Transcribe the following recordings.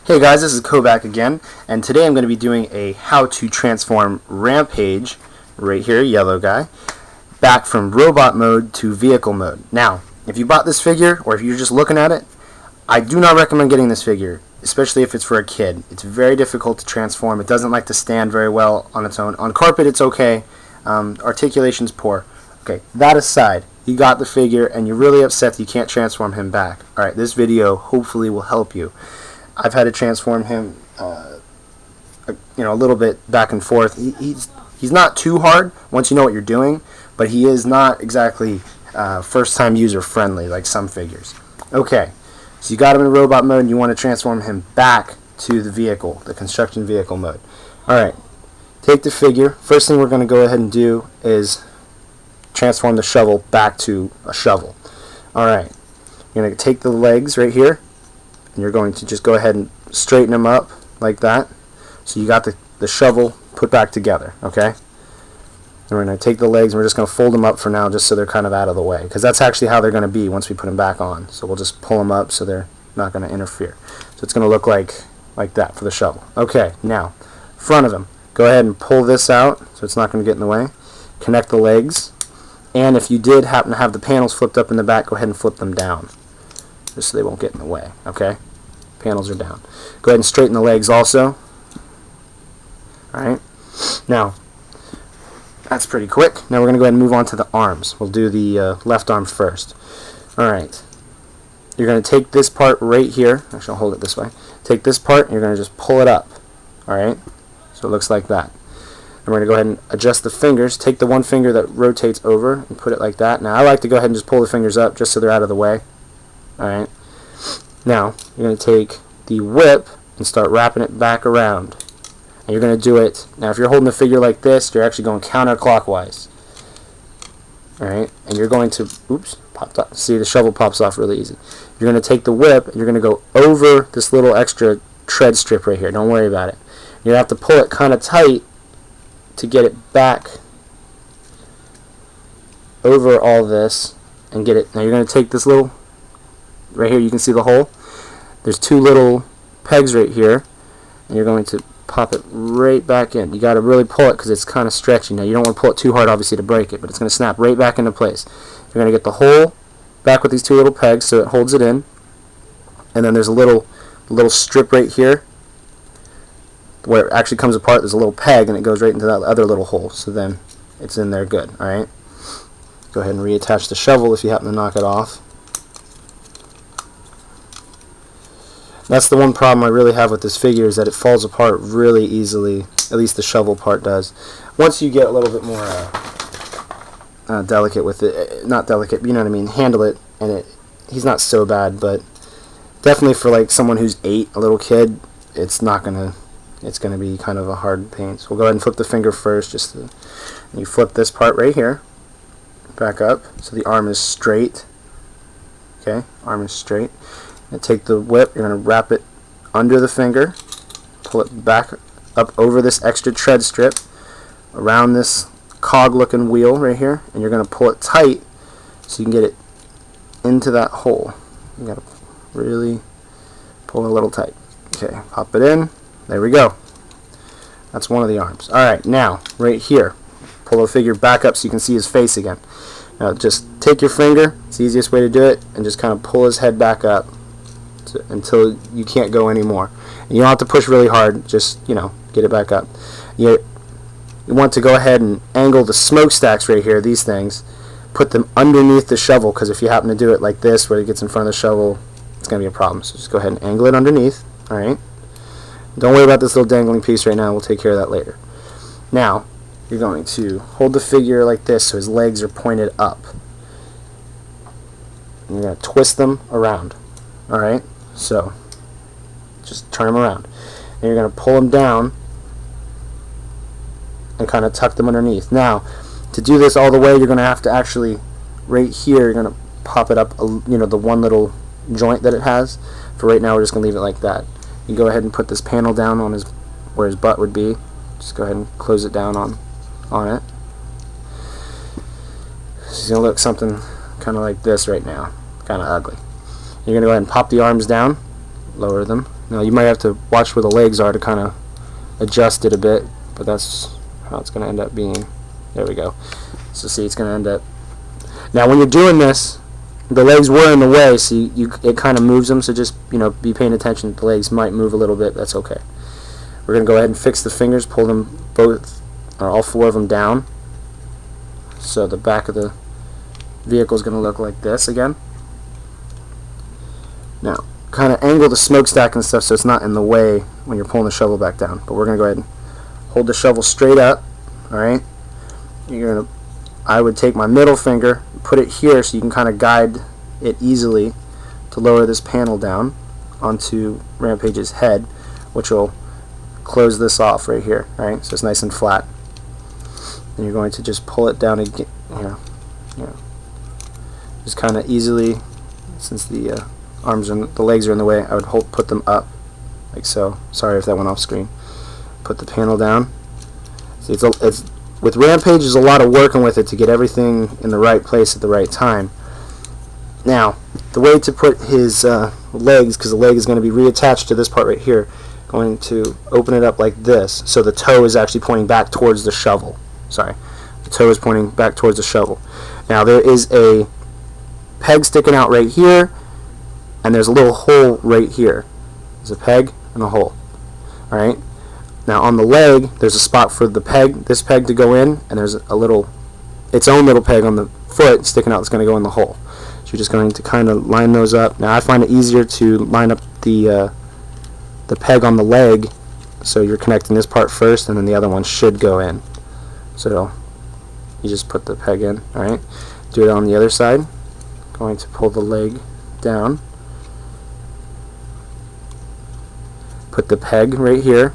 Hey guys, this is KoBaC again, and today I'm going to be doing a how to transform Rampage, right here, yellow guy, back from robot mode to vehicle mode. Now, if you bought this figure, or if you're just looking at it, I do not recommend getting this figure, especially if it's for a kid. It's very difficult to transform. It doesn't like to stand very well on its own. On carpet, it's okay. Articulation's poor. Okay, that aside, you got the figure, and you're really upset that you can't transform him back. Alright, this video hopefully will help you. I've had to transform him, a little bit back and forth. He's not too hard once you know what you're doing, but he is not exactly first-time user friendly like some figures. Okay, so you got him in robot mode, and you want to transform him back to the vehicle, the construction vehicle mode. All right, take the figure. First thing we're going to go ahead and do is transform the shovel back to a shovel. All right, you're going to take the legs right here, and you're going to just go ahead and straighten them up like that. So you got the shovel put back together, okay? And we're going to take the legs and we're just going to fold them up for now just so they're kind of out of the way, because that's actually how they're going to be once we put them back on. So we'll just pull them up so they're not going to interfere. So it's going to look like that for the shovel. Okay, now, front of him. Go ahead and pull this out so it's not going to get in the way. Connect the legs. And if you did happen to have the panels flipped up in the back, go ahead and flip them down, just so they won't get in the way, okay? Panels are down. Go ahead and straighten the legs also. Alright, now, that's pretty quick. Now we're going to go ahead and move on to the arms. We'll do the left arm first. Alright, you're going to take this part right here. Actually, I'll hold it this way. Take this part and you're going to just pull it up. Alright, so it looks like that. And we're going to go ahead and adjust the fingers. Take the one finger that rotates over and put it like that. Now, I like to go ahead and just pull the fingers up just so they're out of the way. Alright, now you're going to take the whip and start wrapping it back around. And you're going to do it, now if you're holding the figure like this, you're actually going counterclockwise. Alright, and you're going to, oops, popped up. See, the shovel pops off really easy. You're going to take the whip and you're going to go over this little extra tread strip right here. Don't worry about it. You're going to have to pull it kind of tight to get it back over all this and get it. Now you're going to take this little, right here you can see the hole. There's two little pegs right here, and you're going to pop it right back in. You got to really pull it because it's kind of stretchy. Now you don't want to pull it too hard obviously to break it, but it's going to snap right back into place. You're going to get the hole back with these two little pegs so it holds it in, and then there's a little strip right here where it actually comes apart. There's a little peg and it goes right into that other little hole, so then it's in there good. Alright, go ahead and reattach the shovel if you happen to knock it off. That's the one problem I really have with this figure, is that it falls apart really easily. At least the shovel part does. Once you get a little bit more delicate with it, not delicate, but you know what I mean, handle it, and he's not so bad, but definitely for like someone who's 8, a little kid, it's gonna be kind of a hard pain. So we'll go ahead and flip the finger first, and you flip this part right here back up so the arm is straight. Okay, arm is straight. And take the whip, you're going to wrap it under the finger, pull it back up over this extra tread strip, around this cog looking wheel right here, and you're going to pull it tight so you can get it into that hole. You got to really pull it a little tight. Okay, pop it in. There we go. That's one of the arms. Alright, now, right here, pull the figure back up so you can see his face again. Now just take your finger, it's the easiest way to do it, and just kind of pull his head back up until you can't go anymore. And you don't have to push really hard, just, get it back up. You want to go ahead and angle the smokestacks right here, these things, put them underneath the shovel, because if you happen to do it like this, where it gets in front of the shovel, it's going to be a problem. So just go ahead and angle it underneath. Alright? Don't worry about this little dangling piece right now, we'll take care of that later. Now, you're going to hold the figure like this so his legs are pointed up. And you're going to twist them around. Alright? So, just turn them around. And you're going to pull them down and kind of tuck them underneath. Now, to do this all the way, you're going to have to actually, right here, you're going to pop it up, the one little joint that it has. For right now, we're just going to leave it like that. You go ahead and put this panel down on where his butt would be. Just go ahead and close it down on it. It's going to look something kind of like this right now. Kind of ugly. You're going to go ahead and pop the arms down, lower them. Now you might have to watch where the legs are to kind of adjust it a bit, but that's how it's going to end up being. There we go. So see, it's going to end up. Now when you're doing this, the legs were in the way, so it kind of moves them, so just be paying attention. The legs might move a little bit, that's okay. We're going to go ahead and fix the fingers, pull them both, or all four of them down. So the back of the vehicle is going to look like this again. Now, kind of angle the smokestack and stuff so it's not in the way when you're pulling the shovel back down. But we're going to go ahead and hold the shovel straight up. Alright? I would take my middle finger, put it here so you can kind of guide it easily to lower this panel down onto Rampage's head, which will close this off right here. Alright? So it's nice and flat. And you're going to just pull it down again. Just kind of easily, since the arms and the legs are in the way, I would put them up like so. Sorry if that went off screen. Put the panel down. See, it's with Rampage, there's a lot of working with it to get everything in the right place at the right time. Now, the way to put his legs, because the leg is going to be reattached to this part right here, going to open it up like this, so the toe is actually pointing back towards the shovel. Sorry, the toe is pointing back towards the shovel. Now there is a peg sticking out right here, and there's a little hole right here. There's a peg and a hole. Alright? Now on the leg, there's a spot for the peg, this peg to go in, and there's its own little peg on the foot sticking out that's going to go in the hole. So you're just going to kind of line those up. Now I find it easier to line up the peg on the leg, so you're connecting this part first, and then the other one should go in. So you just put the peg in. Alright? Do it on the other side. Going to pull the leg down. Put the peg right here.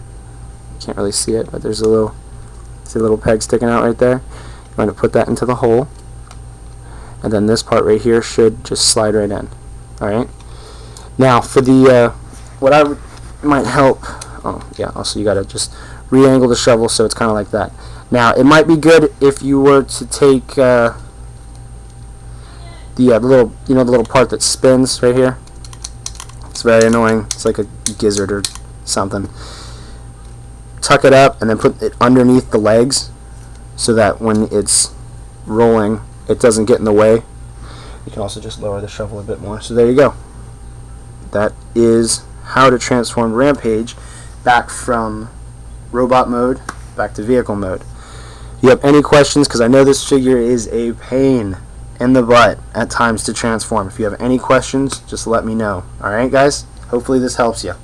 You can't really see it, but there's a little peg sticking out right there. You're going to put that into the hole, and then this part right here should just slide right in. Alright? Now for the what might help, also you gotta just re-angle the shovel so it's kinda like that. Now it might be good if you were to take the little part that spins right here. It's very annoying. It's like a gizzard or something. Tuck it up and then put it underneath the legs so that when it's rolling it doesn't get in the way. You can also just lower the shovel a bit more. So there you go. That is how to transform Rampage back from robot mode back to vehicle mode. If you have any questions, because I know this figure is a pain in the butt at times to transform. If you have any questions, just let me know. Alright guys? Hopefully this helps you.